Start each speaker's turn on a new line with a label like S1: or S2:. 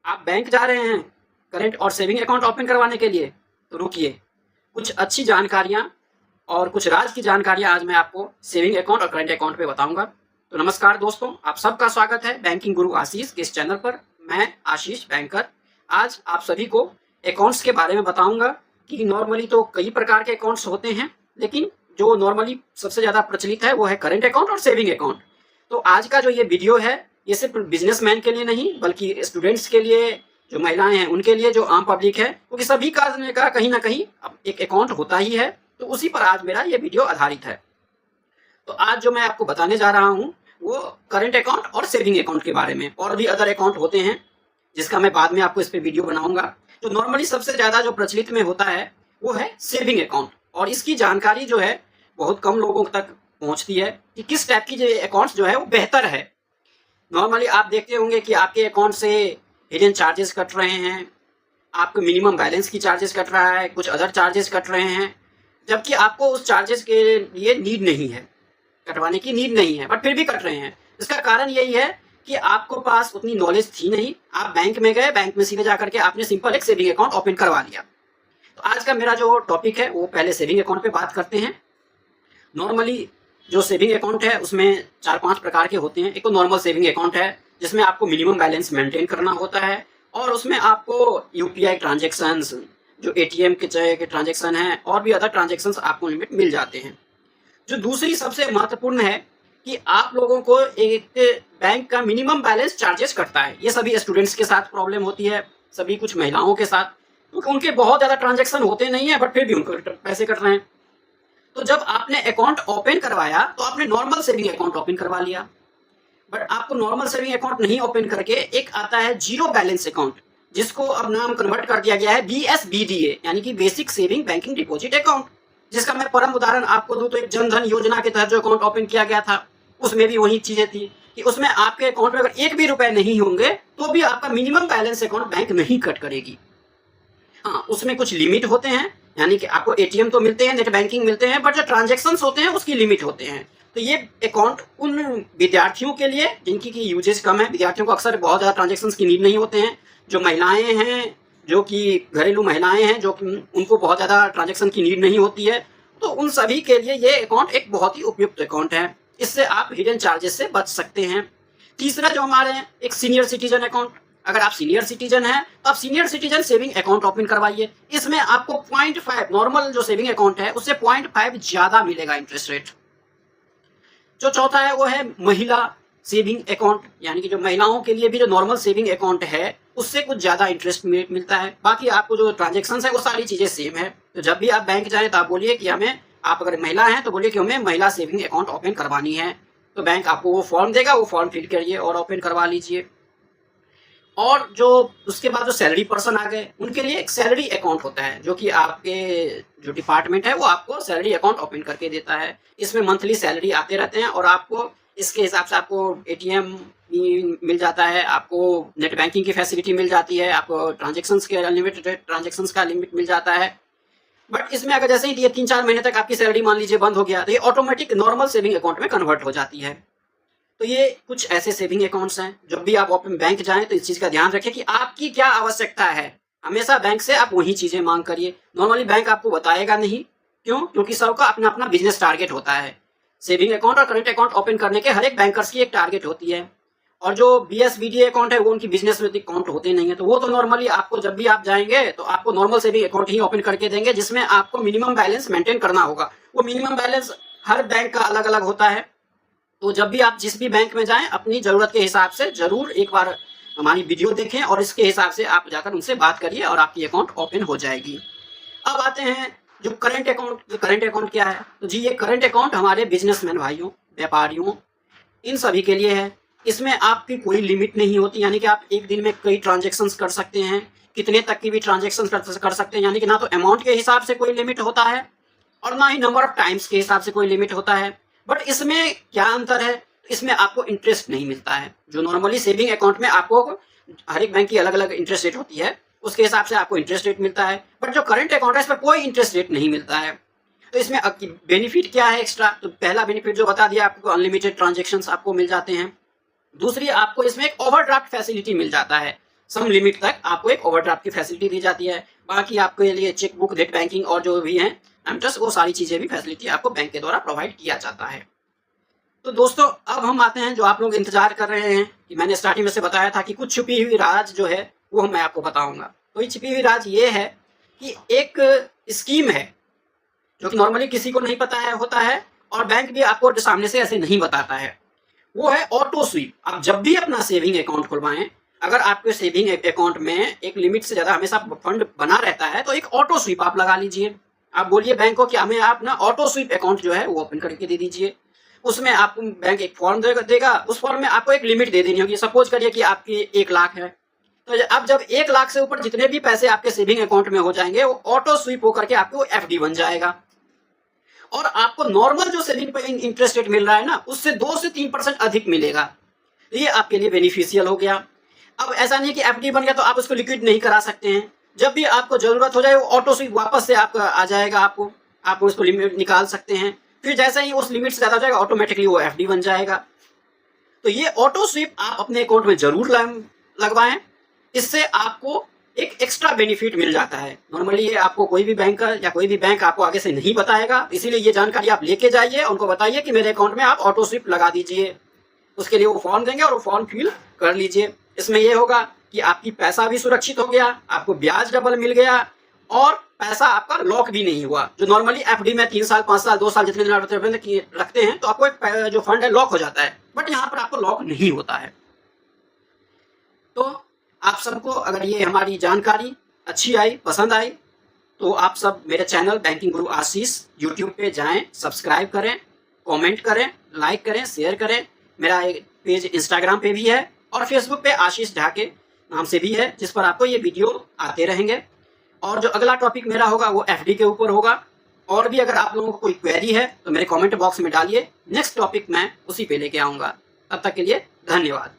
S1: आप बैंक जा रहे हैं करेंट और सेविंग अकाउंट ओपन करवाने के लिए, तो रुकिए, कुछ अच्छी जानकारियां और कुछ राज की जानकारियां आज मैं आपको सेविंग अकाउंट और करेंट अकाउंट पे बताऊंगा। तो नमस्कार दोस्तों, आप सबका स्वागत है बैंकिंग गुरु आशीष के इस चैनल पर। मैं आशीष बैंकर आज आप सभी को अकाउंट्स के बारे में बताऊंगा कि नॉर्मली तो कई प्रकार के अकाउंट्स होते हैं, लेकिन जो नॉर्मली सबसे ज़्यादा प्रचलित है वो है करेंट अकाउंट और सेविंग अकाउंट। तो आज का जो ये वीडियो है ये सिर्फ बिजनेसमैन के लिए नहीं बल्कि स्टूडेंट्स के लिए, जो महिलाएं हैं उनके लिए, जो आम पब्लिक है, क्योंकि सभी का कहीं ना कहीं एक अकाउंट होता ही है। तो उसी पर आज मेरा ये वीडियो आधारित है। तो आज जो मैं आपको बताने जा रहा हूँ वो करेंट अकाउंट और सेविंग अकाउंट के बारे में। और भी अदर अकाउंट होते हैं जिसका मैं बाद में आपको इस पर वीडियो बनाऊंगा। जो नॉर्मली सबसे ज़्यादा जो प्रचलित में होता है वो है सेविंग अकाउंट, और इसकी जानकारी जो है बहुत कम लोगों तक पहुंचती है कि किस टाइप की जो अकाउंट्स जो है वो बेहतर है। नॉर्मली आप देखते होंगे कि आपके अकाउंट से हिडन चार्जेस कट रहे हैं, आपको मिनिमम बैलेंस की चार्जेस कट रहा है, कुछ अदर चार्जेस कट रहे हैं, जबकि आपको उस चार्जेस के लिए नीड नहीं है, कटवाने की नीड नहीं है, बट फिर भी कट रहे हैं। इसका कारण यही है कि आपको पास उतनी नॉलेज थी नहीं। आप बैंक में गए, बैंक में सीधे जाकर के आपने सिंपल एक सेविंग अकाउंट ओपन करवा लिया। तो आज का मेरा जो टॉपिक है वो पहले सेविंग अकाउंट पे बात करते हैं। नॉर्मली जो सेविंग अकाउंट है उसमें 4-5 प्रकार के होते हैं। एक तो नॉर्मल सेविंग अकाउंट है जिसमें आपको मिनिमम बैलेंस मेंटेन करना होता है, और उसमें आपको यूपीआई ट्रांजेक्शन्स, जो एटीएम के ट्रांजेक्शन हैं, और भी अदर ट्रांजेक्शन्स आपको लिमिट मिल जाते हैं। जो दूसरी सबसे महत्वपूर्ण है कि आप लोगों को एक बैंक का मिनिमम बैलेंस चार्जेस कटता है। ये सभी स्टूडेंट्स के साथ प्रॉब्लम होती है, सभी कुछ महिलाओं के साथ, क्योंकि उनके बहुत ज़्यादा ट्रांजेक्शन होते नहीं है बट फिर भी उनको पैसे कट रहे हैं। तो जब आपने अकाउंट ओपन करवाया तो आपने नॉर्मल सेविंग अकाउंट ओपन करवा लिया, बट आपको नॉर्मल सेविंग अकाउंट नहीं ओपन करके एक आता है जीरो बैलेंस अकाउंट, जिसको अब नाम कन्वर्ट कर दिया गया है BSBDA, यानी कि basic saving banking deposit account. जिसका मैं परम उदाहरण आपको दूं तो एक जनधन योजना के तहत जो अकाउंट ओपन किया गया था उसमें भी वही चीजें थी कि उसमें आपके अकाउंट में अगर एक भी रुपए नहीं होंगे तो भी आपका मिनिमम बैलेंस अकाउंट बैंक नहीं कट करेगी। हाँ, उसमें कुछ लिमिट होते हैं, यानी कि आपको एटीएम तो मिलते हैं, नेट बैंकिंग मिलते हैं, बट जो ट्रांजेक्शन्स होते हैं उसकी लिमिट होते हैं। तो ये अकाउंट उन विद्यार्थियों के लिए जिनकी की यूजेज कम है, विद्यार्थियों को अक्सर बहुत ज़्यादा ट्रांजेक्शन्स की नीड नहीं होते हैं, जो महिलाएं हैं, जो कि घरेलू महिलाएं हैं, जो कि उनको बहुत ज़्यादा ट्रांजेक्शन की नीड नहीं होती है, तो उन सभी के लिए ये अकाउंट एक बहुत ही उपयुक्त अकाउंट है। इससे आप हिडन चार्जेस से बच सकते हैं। तीसरा जो हमारे हैं एक सीनियर सिटीजन अकाउंट। अगर आप सीनियर सिटीजन हैं तो आप senior citizen saving account open करवाइए। इसमें आपको 0.5, नॉर्मल जो सेविंग अकाउंट है उससे 0.5 ज्यादा मिलेगा इंटरेस्ट रेट। जो चौथा है वो है महिला सेविंग अकाउंट, यानी कि जो महिलाओं के लिए भी जो नॉर्मल सेविंग अकाउंट है उससे कुछ ज्यादा इंटरेस्ट मिलता है। बाकी आपको जो ट्रांजेक्शन है वो सारी चीजें सेम है। तो जब भी आप बैंक जाए तो आप बोलिए कि हमें, आप अगर महिला हैं तो बोलिए कि हमें महिला सेविंग अकाउंट ओपन करवानी है, तो बैंक आपको वो फॉर्म देगा, वो फॉर्म फिल करिए और ओपन करवा लीजिए। और जो उसके बाद जो सैलरी पर्सन आ गए उनके लिए एक सैलरी अकाउंट होता है, जो कि आपके जो डिपार्टमेंट है वो आपको सैलरी अकाउंट ओपन करके देता है। इसमें मंथली सैलरी आते रहते हैं और आपको इसके हिसाब से आपको एटीएम भी मिल जाता है, आपको नेट बैंकिंग की फैसिलिटी मिल जाती है, आपको ट्रांजेक्शन्स के अनलिमिटेड ट्रांजेक्शन्स का लिमिट मिल जाता है। बट इसमें अगर जैसे ही 3-4 महीने तक आपकी सैलरी मान लीजिए बंद हो गया तो ये ऑटोमेटिक नॉर्मल सेविंग अकाउंट में कन्वर्ट हो जाती है। तो ये कुछ ऐसे सेविंग अकाउंट्स हैं। जब भी आप ओपन बैंक जाएं तो इस चीज का ध्यान रखें कि आपकी क्या आवश्यकता है। हमेशा बैंक से आप वही चीजें मांग करिए। नॉर्मली बैंक आपको बताएगा नहीं, क्यों? क्योंकि सबका अपना अपना बिजनेस टारगेट होता है। सेविंग अकाउंट और करेंट अकाउंट ओपन करने के हर एक बैंकर्स की एक टारगेट होती है, और जो BSBDA अकाउंट है वो उनकी बिजनेस में अकाउंट होते नहीं है। तो वो तो नॉर्मली आपको जब भी आप जाएंगे तो आपको नॉर्मल सेविंग अकाउंट ही ओपन करके देंगे, जिसमें आपको मिनिमम बैलेंस मेंटेन करना होगा। वो मिनिमम बैलेंस हर बैंक का अलग अलग होता है। तो जब भी आप जिस भी बैंक में जाएं अपनी जरूरत के हिसाब से जरूर एक बार हमारी वीडियो देखें और इसके हिसाब से आप जाकर उनसे बात करिए और आपकी अकाउंट ओपन हो जाएगी। अब आते हैं जो करंट अकाउंट। जो करंट अकाउंट क्या है? तो जी, ये करंट अकाउंट हमारे बिजनेसमैन भाइयों, व्यापारियों, इन सभी के लिए है। इसमें आपकी कोई लिमिट नहीं होती, यानी कि आप एक दिन में कई ट्रांजेक्शन्स कर सकते हैं, कितने तक की भी ट्रांजेक्शन्स कर सकते हैं। यानी कि ना तो अमाउंट के हिसाब से कोई लिमिट होता है और ना ही नंबर ऑफ टाइम्स के हिसाब से कोई लिमिट होता है। बट इसमें क्या अंतर है? इसमें आपको इंटरेस्ट नहीं मिलता है। जो नॉर्मली सेविंग अकाउंट में आपको हर एक बैंक की अलग अलग इंटरेस्ट रेट होती है, उसके हिसाब से आपको इंटरेस्ट रेट मिलता है। बट जो करंट अकाउंट है इस पर कोई इंटरेस्ट रेट नहीं मिलता है। तो इसमें बेनिफिट क्या है एक्स्ट्रा? तो पहला बेनिफिट जो बता दिया आपको, अनलिमिटेड ट्रांजेक्शन्स आपको मिल जाते हैं। दूसरी, आपको इसमें एक ओवरड्राफ्ट फैसिलिटी मिल जाता है। सम लिमिट तक आपको एक ओवरड्राफ्ट की फैसिलिटी दी जाती है। बाकी आपके लिए चेक बुक, नेट बैंकिंग और जो भी है इंटरेस्ट, वो सारी चीजें भी फैसिलिटी आपको बैंक के द्वारा प्रोवाइड किया जाता है। तो दोस्तों अब हम आते हैं जो आप लोग इंतजार कर रहे हैं कि मैंने स्टार्टिंग में से बताया था कि कुछ छुपी हुई राज जो है वो मैं आपको बताऊंगा। तो ये छिपी हुई राज ये है कि एक स्कीम है जो कि नॉर्मली किसी को नहीं पता है होता है, और बैंक भी आपको सामने से ऐसे नहीं बताता है। वो है ऑटो स्वीप। आप जब भी अपना सेविंग अकाउंट खुलवाएं, अगर आपके सेविंग अकाउंट में एक लिमिट से ज्यादा हमेशा फंड बना रहता है तो एक ऑटो स्वीप आप लगा लीजिए। आप बोलिए बैंक को कि हमें आप ना ऑटो स्वीप अकाउंट जो है वो ओपन करके दे दीजिए। उसमें आपको बैंक एक फॉर्म देगा, उस फॉर्म में आपको एक लिमिट दे देनी होगी। सपोज करिए कि आपकी 1 लाख है, तो अब जब 1 लाख से ऊपर जितने भी पैसे आपके सेविंग अकाउंट में हो जाएंगे वो ऑटो स्वीप होकर के आपको एफडी बन जाएगा, और आपको नॉर्मल जो सेविंग पे इंटरेस्ट रेट मिल रहा है ना, उससे 2 से 3% अधिक मिलेगा। ये आपके लिए बेनिफिशियल हो गया। अब ऐसा नहीं कि एफडी बन गया तो आप उसको लिक्विड नहीं करा सकते हैं। जब भी आपको जरूरत हो जाए वो ऑटो स्वीप वापस से आपका आ जाएगा, आप उसको लिमिट निकाल सकते हैं। फिर जैसे ही उस लिमिट से ज्यादा हो जाएगा ऑटोमेटिकली वो एफडी बन जाएगा। तो ये ऑटो स्वीप आप अपने अकाउंट में जरूर लगवाएं। इससे आपको एक एक्स्ट्रा बेनिफिट मिल जाता है। नॉर्मली ये आपको कोई भी बैंकर या कोई भी बैंक आपको आगे से नहीं बताएगा, इसीलिए ये जानकारी आप लेके जाइए, उनको बताइए कि मेरे अकाउंट में आप ऑटो स्वीप लगा दीजिए। उसके लिए वो फॉर्म देंगे और वो फॉर्म फिल कर लीजिए। इसमें ये होगा कि आपकी पैसा भी सुरक्षित हो गया, आपको ब्याज डबल मिल गया, और पैसा आपका लॉक भी नहीं हुआ। जो नॉर्मली एफडी में 3 साल, 5 साल, 2 साल जितने दिन रखते हैं तो आपको एक जो फंड है लॉक हो जाता है, बट यहाँ पर आपको लॉक नहीं होता है। तो आप सबको अगर ये हमारी जानकारी अच्छी आई, पसंद आई, तो आप सब मेरे चैनल बैंकिंग गुरु आशीष यूट्यूब पे जाएं, सब्सक्राइब करें, कमेंट करें, लाइक करें, शेयर करें। मेरा एक पेज इंस्टाग्राम पे भी है और फेसबुक पे आशीष झा के नाम से भी है, जिस पर आपको ये वीडियो आते रहेंगे। और जो अगला टॉपिक मेरा होगा वो एफडी के ऊपर होगा। और भी अगर आप लोगों को कोई क्वेरी है तो मेरे कमेंट बॉक्स में डालिए, नेक्स्ट टॉपिक मैं उसी पे लेके आऊँगा। तब तक के लिए धन्यवाद।